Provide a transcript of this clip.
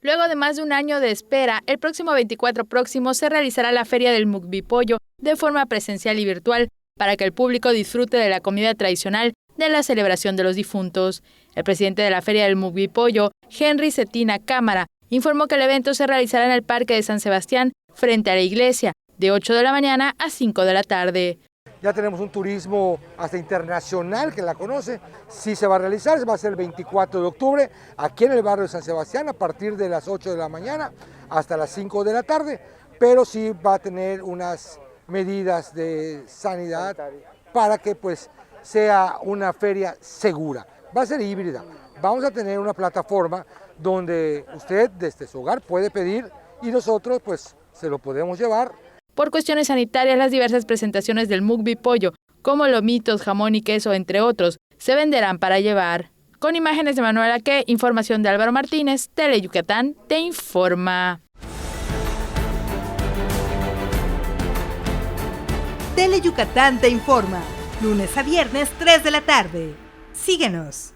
Luego de más de un año de espera, el próximo 24 se realizará la Feria del Mugbipollo de forma presencial y virtual para que el público disfrute de la comida tradicional de la celebración de los difuntos. El presidente de la Feria del Mugbipollo, Henry Cetina Cámara, informó que el evento se realizará en el Parque de San Sebastián, frente a la iglesia, de 8 de la mañana a 5 de la tarde. Ya tenemos un turismo hasta internacional que la conoce. Sí se va a realizar, va a ser el 24 de octubre, aquí en el barrio de San Sebastián, a partir de las 8 de la mañana hasta las 5 de la tarde, pero sí va a tener unas medidas de sanidad para que pues sea una feria segura. Va a ser híbrida. Vamos a tener una plataforma donde usted desde su hogar puede pedir y nosotros pues se lo podemos llevar. Por cuestiones sanitarias, las diversas presentaciones del Mugbipollo, como lomitos, jamón y queso, entre otros, se venderán para llevar. Con imágenes de Manuel Aque, información de Álvaro Martínez, Teleyucatán te informa. Teleyucatán te informa, lunes a viernes 3 de la tarde. Síguenos.